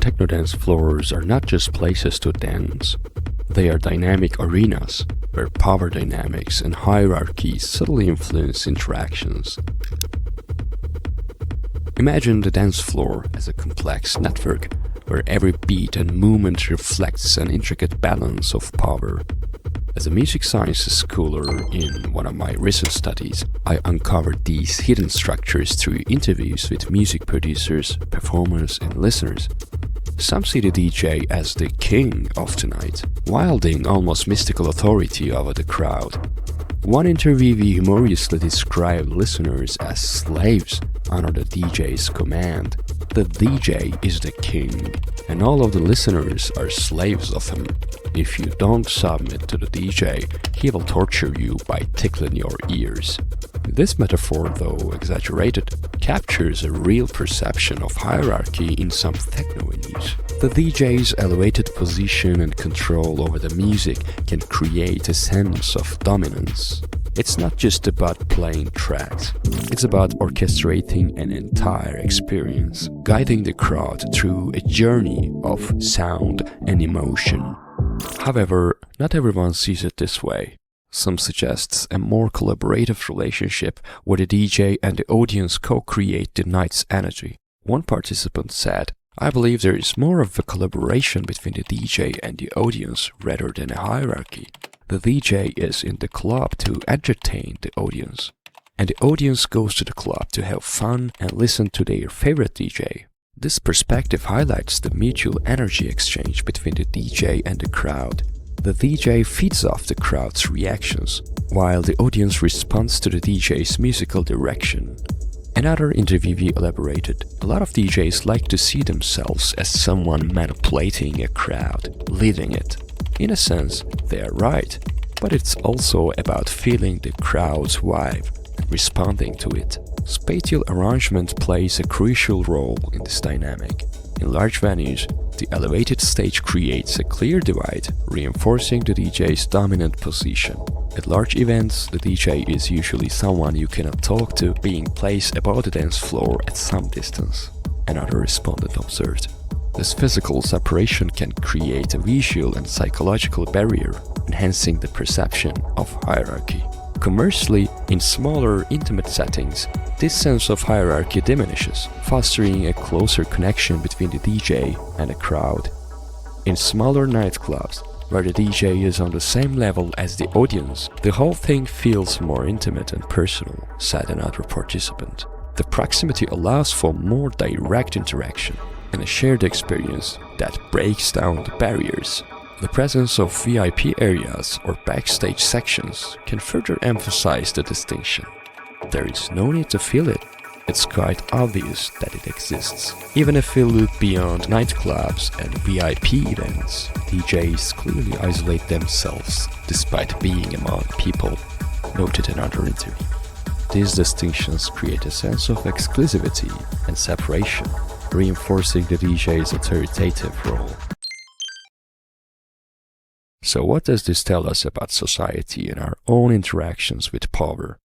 techno dance floors are not just places to dance. They are dynamic arenas where power dynamics and hierarchies subtly influence interactions. Imagine the dance floor as a complex network where every beat and movement reflects an intricate balance of power. As a music sciences schooler in one of my recent studies, I uncovered these hidden structures through interviews with music producers, performers, and listeners. Some see the DJ as the king of the night, wielding almost mystical authority over the crowd. One interviewee humorously described listeners as slaves under the DJ's command. The DJ is the king, and all of the listeners are slaves of him. If you don't submit to the DJ, he will torture you by tickling your ears. This metaphor, though exaggerated, captures a real perception of hierarchy in some techno venues. The DJ's elevated position and control over the music can create a sense of dominance. It's not just about playing tracks, it's about orchestrating an entire experience, guiding the crowd through a journey of sound and emotion. However, not everyone sees it this way. Some suggest a more collaborative relationship where the DJ and the audience co-create the night's energy. One participant said, "I believe there is more of a collaboration between the DJ and the audience rather than a hierarchy. The DJ is in the club to entertain the audience, and the audience goes to the club to have fun and listen to their favorite DJ." This perspective highlights the mutual energy exchange between the DJ and the crowd. The DJ feeds off the crowd's reactions, while the audience responds to the DJ's musical direction. Another interviewee elaborated, "A lot of DJs like to see themselves as someone manipulating a crowd, leading it. In a sense, they are right, but it's also about feeling the crowd's vibe and responding to it. Spatial arrangement plays a crucial role in this dynamic. In large venues, the elevated stage creates a clear divide, reinforcing the DJ's dominant position. At large events, the DJ is usually someone you cannot talk to, being placed above the dance floor at some distance," another respondent observed. This physical separation can create a visual and psychological barrier, enhancing the perception of hierarchy. Conversely, in smaller, intimate settings, this sense of hierarchy diminishes, fostering a closer connection between the DJ and the crowd. In smaller nightclubs, where the DJ is on the same level as the audience, the whole thing feels more intimate and personal, said another participant. The proximity allows for more direct interaction and a shared experience that breaks down the barriers. The presence of VIP areas or backstage sections can further emphasize the distinction. There is no need to feel it. It's quite obvious that it exists. Even if we look beyond nightclubs and VIP events, DJs clearly isolate themselves despite being among people, noted another interview. These distinctions create a sense of exclusivity and separation, reinforcing the DJ's authoritative role. So what does this tell us about society and our own interactions with power?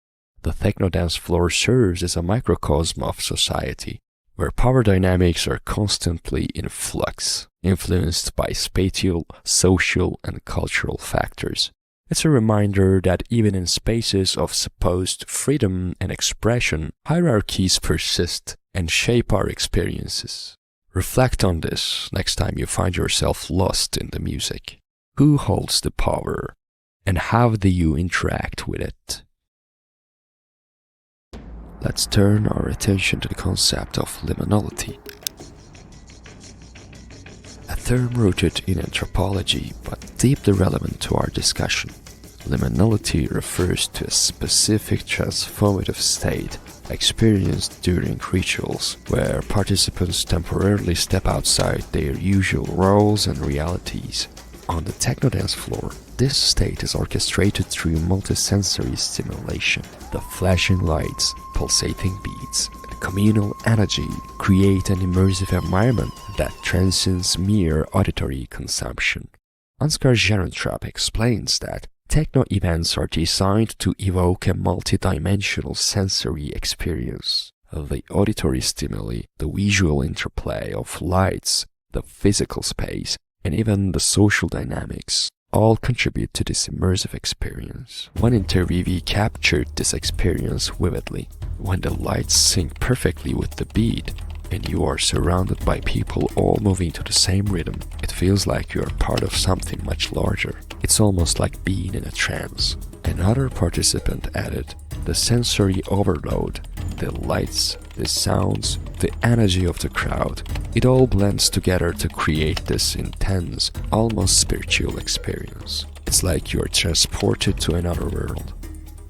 The techno dance floor serves as a microcosm of society, where power dynamics are constantly in flux, influenced by spatial, social, and cultural factors. It's a reminder that even in spaces of supposed freedom and expression, hierarchies persist and shape our experiences. Reflect on this next time you find yourself lost in the music. Who holds the power, and how do you interact with it? Let's turn our attention to the concept of liminality. A term rooted in anthropology but deeply relevant to our discussion. Liminality refers to a specific transformative state experienced during rituals where participants temporarily step outside their usual roles and realities. On the techno dance floor, this state is orchestrated through multisensory stimulation. The flashing lights, pulsating beats, and communal energy create an immersive environment that transcends mere auditory consumption. Ansgar Gerentrop explains that techno events are designed to evoke a multidimensional sensory experience. The auditory stimuli, the visual interplay of lights, the physical space, and even the social dynamics all contribute to this immersive experience. One interviewee captured this experience vividly. When the lights sync perfectly with the beat, and you are surrounded by people all moving to the same rhythm, it feels like you are part of something much larger. It's almost like being in a trance. Another participant added, the sensory overload, the lights, the sounds, the energy of the crowd, it all blends together to create this intense, almost spiritual experience. It's like you're transported to another world.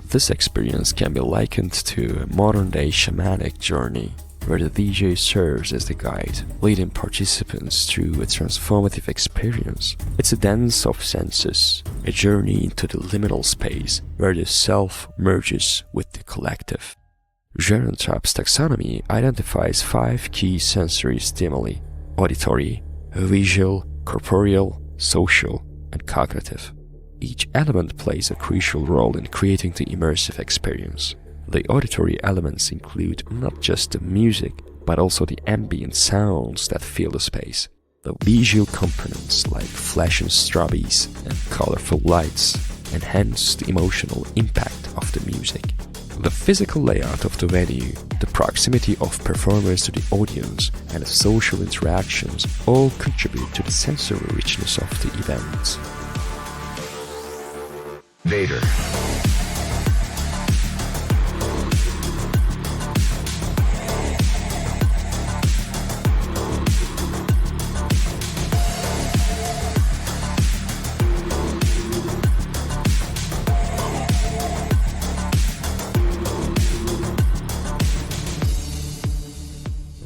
This experience can be likened to a modern-day shamanic journey, where the DJ serves as the guide, leading participants through a transformative experience. It's a dance of senses, a journey into the liminal space where the self merges with the collective. Sharon Trapp's taxonomy identifies 5 key sensory stimuli: auditory, visual, corporeal, social, and cognitive. Each element plays a crucial role in creating the immersive experience. The auditory elements include not just the music, but also the ambient sounds that fill the space. The visual components like flashing strobes and colorful lights enhance the emotional impact of the music. The physical layout of the venue, the proximity of performers to the audience, and the social interactions all contribute to the sensory richness of the event. Vader.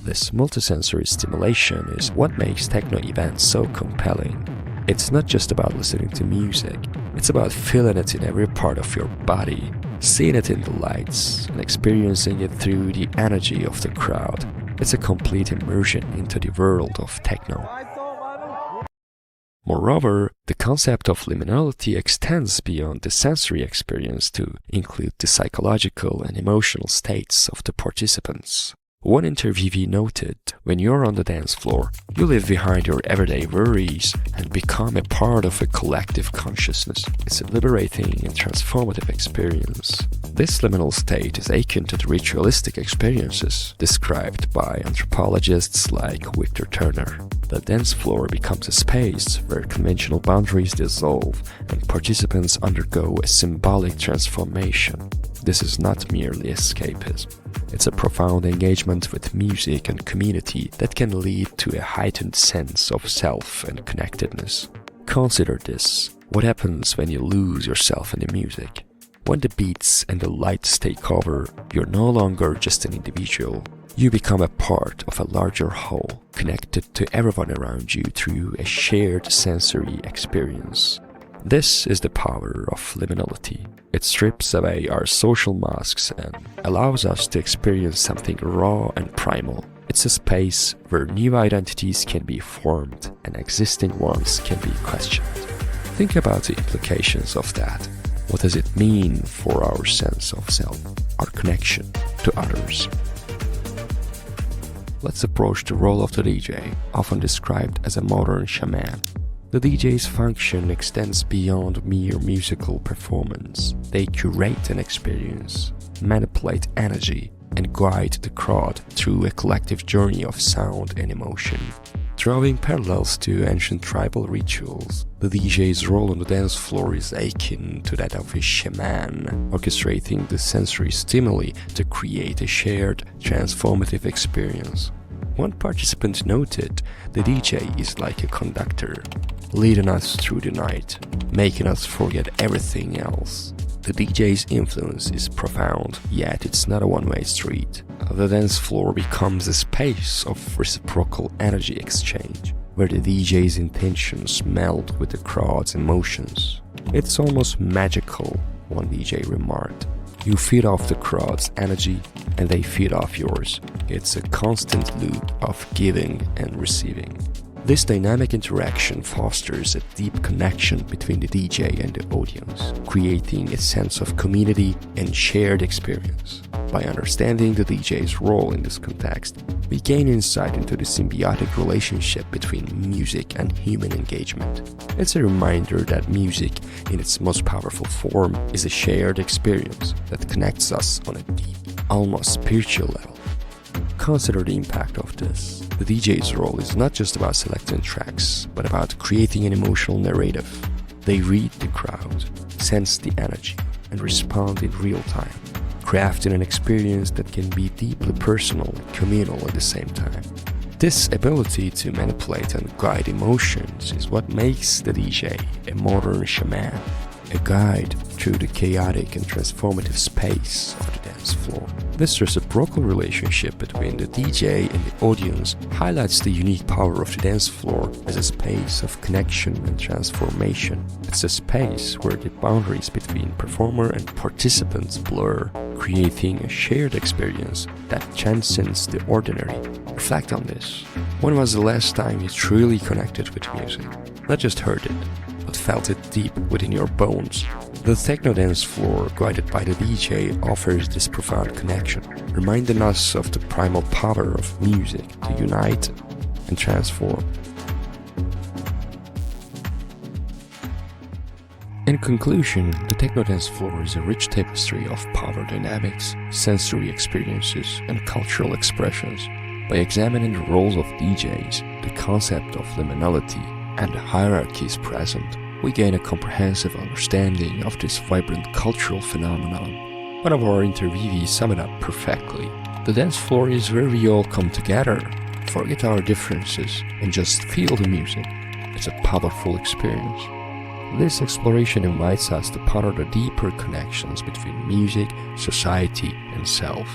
This multisensory stimulation is what makes techno events so compelling. It's not just about listening to music, it's about feeling it in every part of your body, seeing it in the lights, and experiencing it through the energy of the crowd. It's a complete immersion into the world of techno. Moreover, the concept of liminality extends beyond the sensory experience to include the psychological and emotional states of the participants. One interviewee noted, when you're on the dance floor, you leave behind your everyday worries and become a part of a collective consciousness. It's a liberating and transformative experience. This liminal state is akin to the ritualistic experiences described by anthropologists like Victor Turner. The dance floor becomes a space where conventional boundaries dissolve and participants undergo a symbolic transformation. This is not merely escapism. It's a profound engagement with music and community that can lead to a heightened sense of self and connectedness. Consider this. What happens when you lose yourself in the music? When the beats and the lights take over, you're no longer just an individual. You become a part of a larger whole, connected to everyone around you through a shared sensory experience. This is the power of liminality. It strips away our social masks and allows us to experience something raw and primal. It's a space where new identities can be formed and existing ones can be questioned. Think about the implications of that. What does it mean for our sense of self, our connection to others? Let's approach the role of the DJ, often described as a modern shaman. The DJ's function extends beyond mere musical performance. They curate an experience, manipulate energy, and guide the crowd through a collective journey of sound and emotion. Drawing parallels to ancient tribal rituals, the DJ's role on the dance floor is akin to that of a shaman, orchestrating the sensory stimuli to create a shared, transformative experience. One participant noted, the DJ is like a conductor, leading us through the night, making us forget everything else. The DJ's influence is profound, yet it's not a one-way street. The dance floor becomes a space of reciprocal energy exchange, where the DJ's intentions meld with the crowd's emotions. It's almost magical, one DJ remarked. You feed off the crowd's energy and they feed off yours. It's a constant loop of giving and receiving. This dynamic interaction fosters a deep connection between the DJ and the audience, creating a sense of community and shared experience. By understanding the DJ's role in this context, we gain insight into the symbiotic relationship between music and human engagement. It's a reminder that music, in its most powerful form, is a shared experience that connects us on a deep, almost spiritual level. Consider the impact of this. The DJ's role is not just about selecting tracks, but about creating an emotional narrative. They read the crowd, sense the energy, and respond in real time, crafting an experience that can be deeply personal and communal at the same time. This ability to manipulate and guide emotions is what makes the DJ a modern shaman, a guide through the chaotic and transformative space of the dance floor. This reciprocal relationship between the DJ and the audience highlights the unique power of the dance floor as a space of connection and transformation. It's a space where the boundaries between performer and participants blur, creating a shared experience that transcends the ordinary. Reflect on this. When was the last time you truly connected with music? Not just heard it, but felt it deep within your bones. The Techno dance floor, guided by the DJ, offers this profound connection, reminding us of the primal power of music to unite and transform. In conclusion, the Techno dance floor is a rich tapestry of power dynamics, sensory experiences, and cultural expressions. By examining the roles of DJs, the concept of liminality, and the hierarchies present, we gain a comprehensive understanding of this vibrant cultural phenomenon. One of our interviewees summed it up perfectly. The dance floor is where we all come together, forget our differences, and just feel the music. It's a powerful experience. This exploration invites us to ponder the deeper connections between music, society, and self.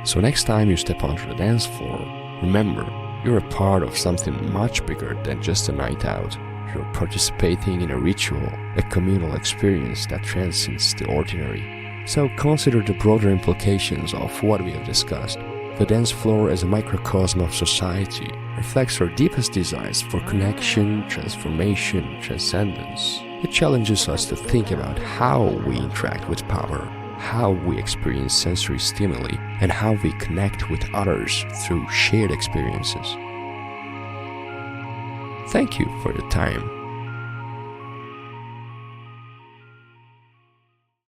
So next time you step onto the dance floor, remember, you're a part of something much bigger than just a night out. You're participating in a ritual, a communal experience that transcends the ordinary. So consider the broader implications of what we have discussed. The dance floor as a microcosm of society reflects our deepest desires for connection, transformation, transcendence. It challenges us to think about how we interact with power, how we experience sensory stimuli, and how we connect with others through shared experiences. Thank you for your time.